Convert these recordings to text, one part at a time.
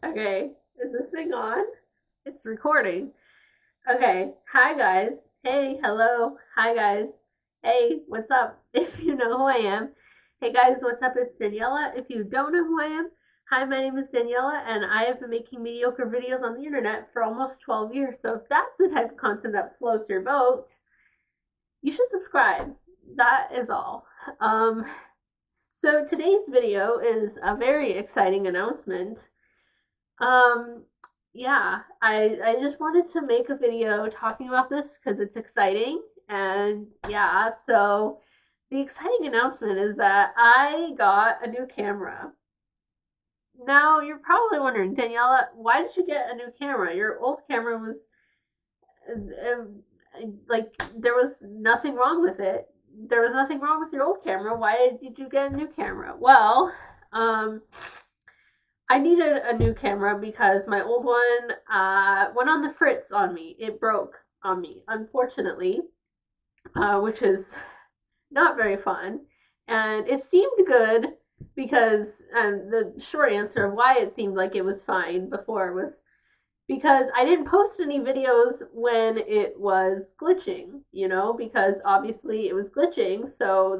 Okay, is this thing on? It's recording. Okay, hi guys. Hey, hello. Hi guys. Hey, what's up? If you know who I am. Hey guys, what's up? It's Daniela. If you don't know who I am, hi, my name is Daniela, and I have been making mediocre videos on the internet for almost 12 years. So if that's the type of content that floats your boat, you should subscribe. That is all. Um, so today's video is a very exciting announcement. Um, yeah, I just wanted to make a video talking about this because it's exciting. And yeah, so the exciting announcement is that I got a new camera. Now, you're probably wondering, Daniela, why did you get a new camera? Your old camera was like there was nothing wrong with it. There was nothing wrong with your old camera. Why did you get a new camera? Well, um, I needed a new camera because my old one went on the fritz on me. It broke on me, unfortunately, which is not very fun. And it seemed good because, and the short answer of why it seemed like it was fine before was because I didn't post any videos when it was glitching, because obviously it was glitching, so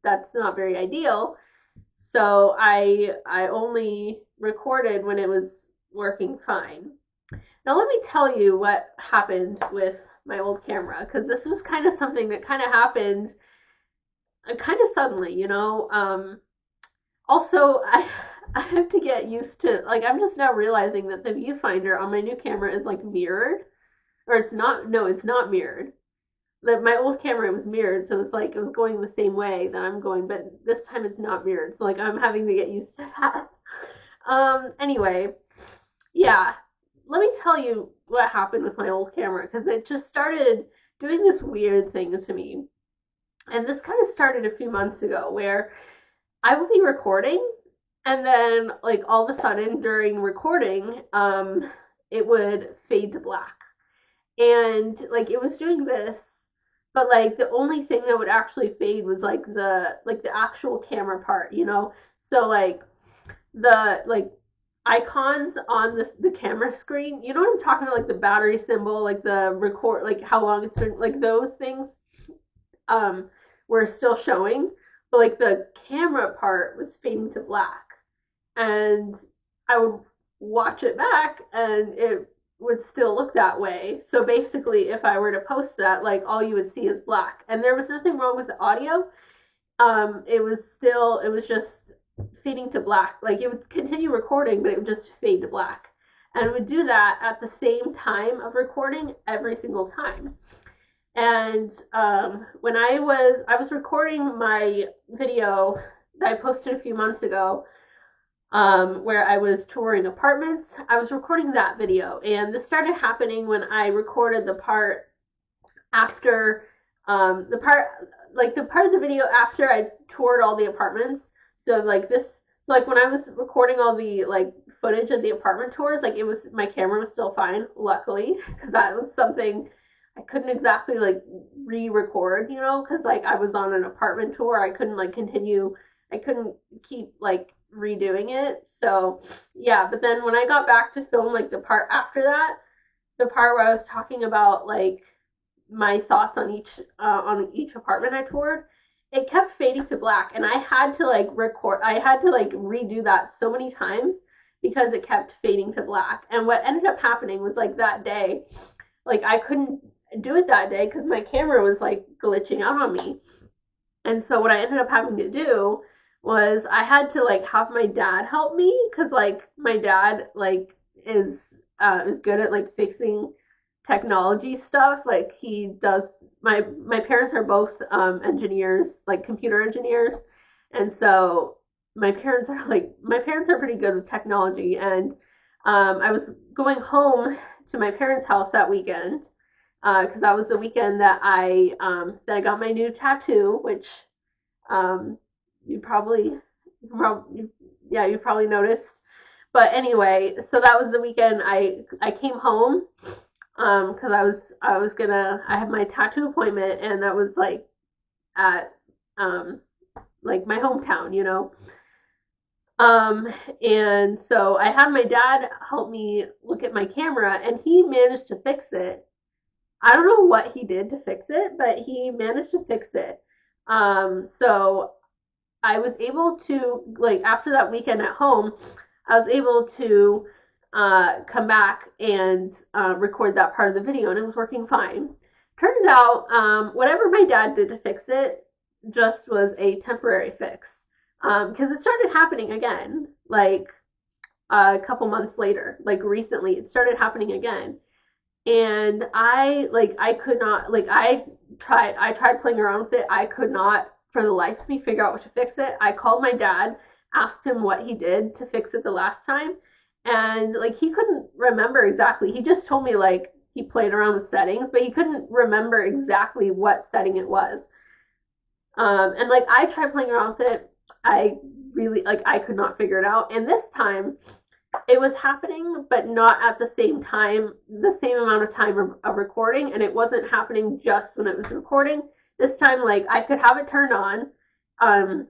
that's not very ideal. So I only recorded when it was working fine. Now let me tell you what happened with my old camera, because this was kind of something that kind of happened kind of suddenly. Also, I have to get used to, like, I'm just now realizing that the viewfinder on my new camera is like mirrored, or it's not. No, it's not mirrored. My old camera was mirrored, so it's like it was going the same way that I'm going, but this time it's not mirrored. So like I'm having to get used to that. Anyway, yeah. Let me tell you what happened with my old camera because it just started doing this weird thing to me. And this kind of started a few months ago where I would be recording and then like all of a sudden during recording, it would fade to black. And like it was doing this, but like the only thing that would actually fade was like the actual camera part. So the icons on the camera screen, you know what I'm talking about, like the battery symbol, like the record, like how long it's been, like those things um were still showing, but like the camera part was fading to black. And I would watch it back and it would still look that way. So basically, if I were to post that, like all you would see is black. And there was nothing wrong with the audio. It was just fading to black. Like it would continue recording, but it would just fade to black. And it would do that at the same time of recording every single time. And when I was recording my video that I posted a few months ago, where I was touring apartments. I was recording that video, and this started happening when I recorded the part after the part of the video after I toured all the apartments. So when I was recording all the like footage of the apartment tours, like it was my camera was still fine, luckily, because that was something I couldn't exactly like re-record, because like I was on an apartment tour, I couldn't like continue, I couldn't keep like redoing it. So yeah, but then when I got back to film like the part after that, the part where I was talking about like my thoughts on each apartment I toured, it kept fading to black, and I had to like redo that so many times because it kept fading to black. And what ended up happening was like that day, like I couldn't do it that day because my camera was like glitching out on me. And so what I ended up having to do was I had to like have my dad help me because like my dad like is good at like fixing technology stuff. Like he does. My parents are both engineers, like computer engineers, and so my parents are pretty good with technology. And I was going home to my parents' house that weekend because that was the weekend that I got my new tattoo, which um, you probably, yeah, you probably noticed. But anyway, so that was the weekend I came home because I had my tattoo appointment, and that was at um like my hometown. And so I had my dad help me look at my camera, and he managed to fix it. I don't know what he did to fix it, but he managed to fix it. So I was able to, like, after that weekend at home, I was able to come back and record that part of the video, and it was working fine. Turns out, whatever my dad did to fix it just was a temporary fix, because it started happening again, like a couple months later, like recently, it started happening again. And I could not, like, I tried playing around with it. I could not for the life of me figure out what to fix it. I called my dad, asked him what he did to fix it the last time, and like he couldn't remember exactly. He just told me like he played around with settings, but he couldn't remember exactly what setting it was. And like I tried playing around with it. I really, like, I could not figure it out. And this time it was happening, but not at the same time, the same amount of time of recording, and it wasn't happening just when it was recording. This time, like, I could have it turned on, and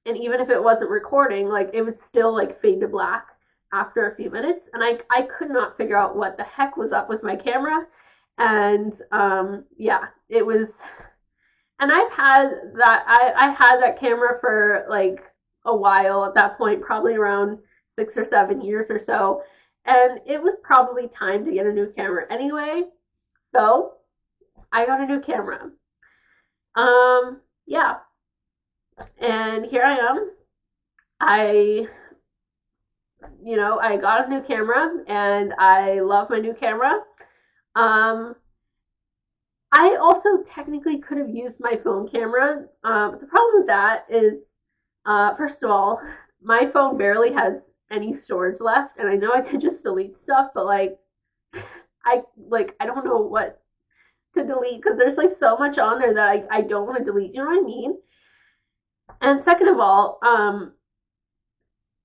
even if it wasn't recording, like, it would still, like, fade to black after a few minutes, and I could not figure out what the heck was up with my camera, and, yeah, it was, and I've had that, I had that camera for, like, a while at that point, probably around 6 or 7 years or so, and it was probably time to get a new camera anyway, so I got a new camera. Yeah, and here I am. I got a new camera, and I love my new camera. Um, I also technically could have used my phone camera, but the problem with that is, first of all, my phone barely has any storage left, and I know I could just delete stuff, but like I don't know what to delete because there's like so much on there that I don't want to delete, you know what I mean? And second of all,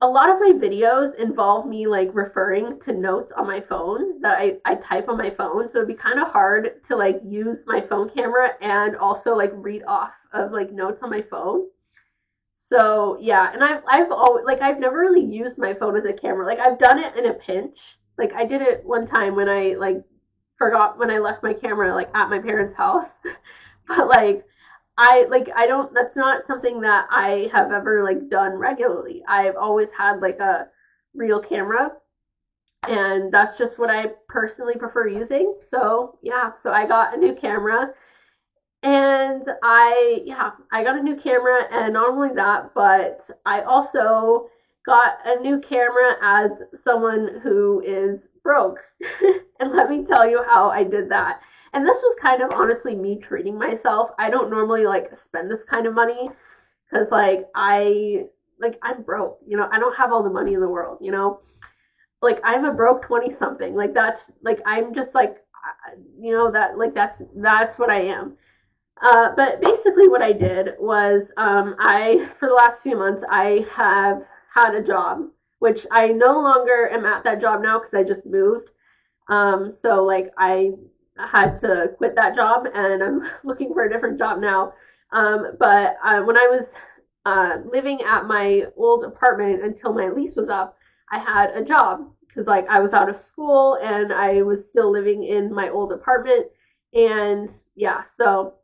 a lot of my videos involve me like referring to notes on my phone that I type on my phone, so it'd be kind of hard to like use my phone camera and also like read off of like notes on my phone. So yeah, and I've always, like, I've never really used my phone as a camera. Like I've done it in a pinch. Like I did it one time when I like forgot when I left my camera like at my parents' house. But like I don't, that's not something that I have ever like done regularly. I've always had like a real camera, and that's just what I personally prefer using. So yeah, so I got a new camera, and I got a new camera, and not only that, but I also got a new camera as someone who is broke. And let me tell you how I did that. And this was kind of honestly me treating myself. I don't normally like spend this kind of money because I'm broke, I don't have all the money in the world, like I'm a broke 20 something. Like that's like I'm just like that, like that's what I am. But basically, what I did was, for the last few months, I have had a job, which I no longer am at that job now because I just moved. So, like, I had to quit that job, and I'm looking for a different job now. But when I was living at my old apartment until my lease was up, I had a job because, like, I was out of school and I was still living in my old apartment. And yeah, so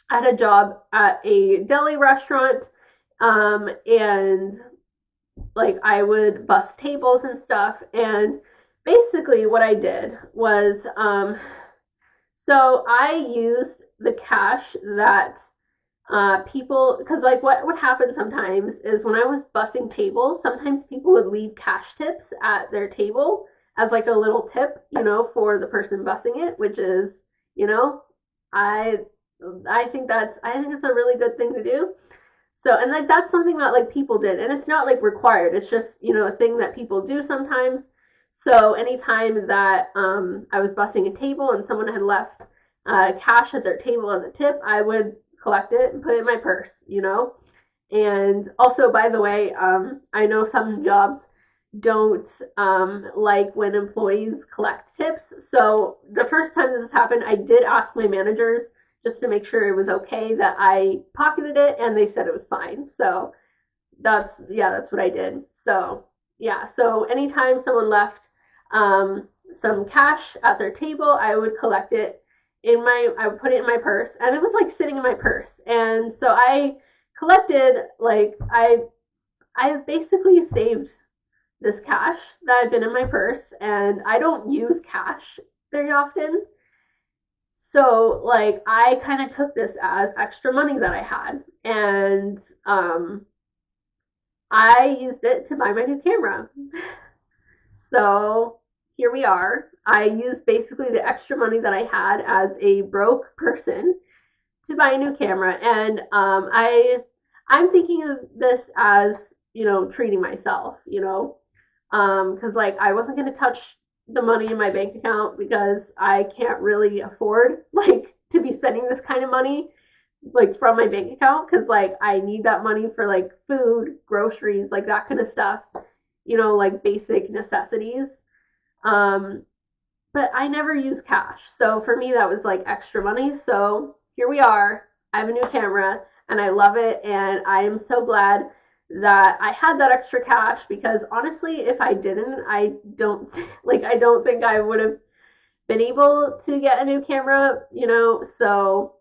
I had a job at a deli restaurant, and like I would bus tables and stuff. And basically, what I did was, so I used the cash that people, because like what would happen sometimes is when I was bussing tables, sometimes people would leave cash tips at their table as like a little tip, for the person bussing it, which is, I I think it's a really good thing to do. So, and like that's something that like people did, and it's not like required. It's just a thing that people do sometimes. So anytime that I was bussing a table and someone had left cash at their table as a tip, I would collect it and put it in my purse. And also, by the way, I know some jobs don't like when employees collect tips. So the first time this happened, I did ask my managers just to make sure it was okay that I pocketed it, and they said it was fine. So that's what I did. So yeah, so anytime someone left some cash at their table, I would collect it I would put it in my purse, and it was like sitting in my purse. And so I collected, like, I basically saved this cash that had been in my purse, and I don't use cash very often. So, like, I kind of took this as extra money that I had, and I used it to buy my new camera. So here we are. I used basically the extra money that I had as a broke person to buy a new camera, and I'm thinking of this as, you know, treating myself, you know, because like I wasn't gonna touch the money in my bank account because I can't really afford like to be spending this kind of money like from my bank account, because like I need that money for like food, groceries, like that kind of stuff, you know, like basic necessities. Um, but I never use cash. So for me, that was like extra money. So here we are. I have a new camera and I love it. And I am so glad that I had that extra cash, because honestly, if I didn't, I don't think I would have been able to get a new camera, you know. So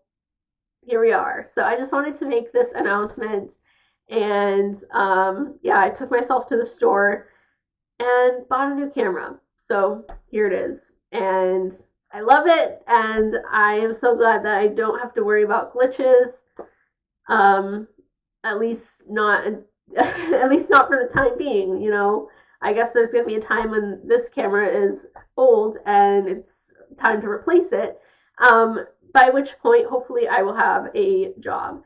here we are. So I just wanted to make this announcement. And yeah, I took myself to the store and bought a new camera. So here it is. And I love it. And I am so glad that I don't have to worry about glitches. Um, at least not, at least not for the time being, you know. I guess there's going to be a time when this camera is old and it's time to replace it. By which point, hopefully, I will have a job.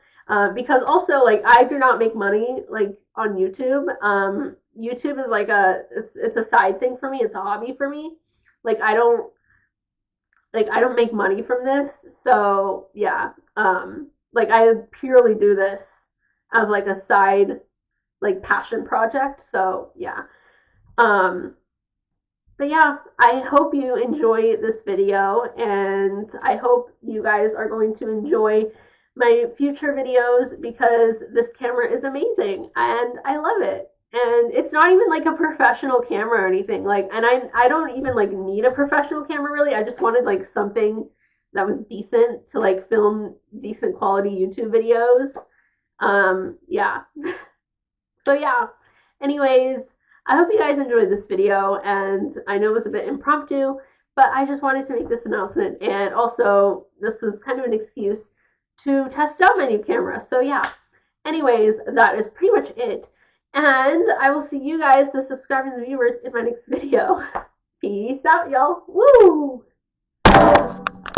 Because also, like, I do not make money like on YouTube. YouTube is like it's a side thing for me. It's a hobby for me. Like I don't make money from this. So yeah, like I purely do this as like a side like passion project. So yeah. Um, but yeah, I hope you enjoy this video, and I hope you guys are going to enjoy my future videos, because this camera is amazing and I love it. And it's not even like a professional camera or anything. Like, and I don't even like need a professional camera really. I just wanted like something that was decent to like film decent quality YouTube videos. Yeah. So yeah. Anyways, I hope you guys enjoyed this video, and I know it was a bit impromptu, but I just wanted to make this announcement, and also this was kind of an excuse to test out my new camera. So yeah. Anyways, that is pretty much it. And I will see you guys, the subscribers and viewers, in my next video. Peace out, y'all. Woo!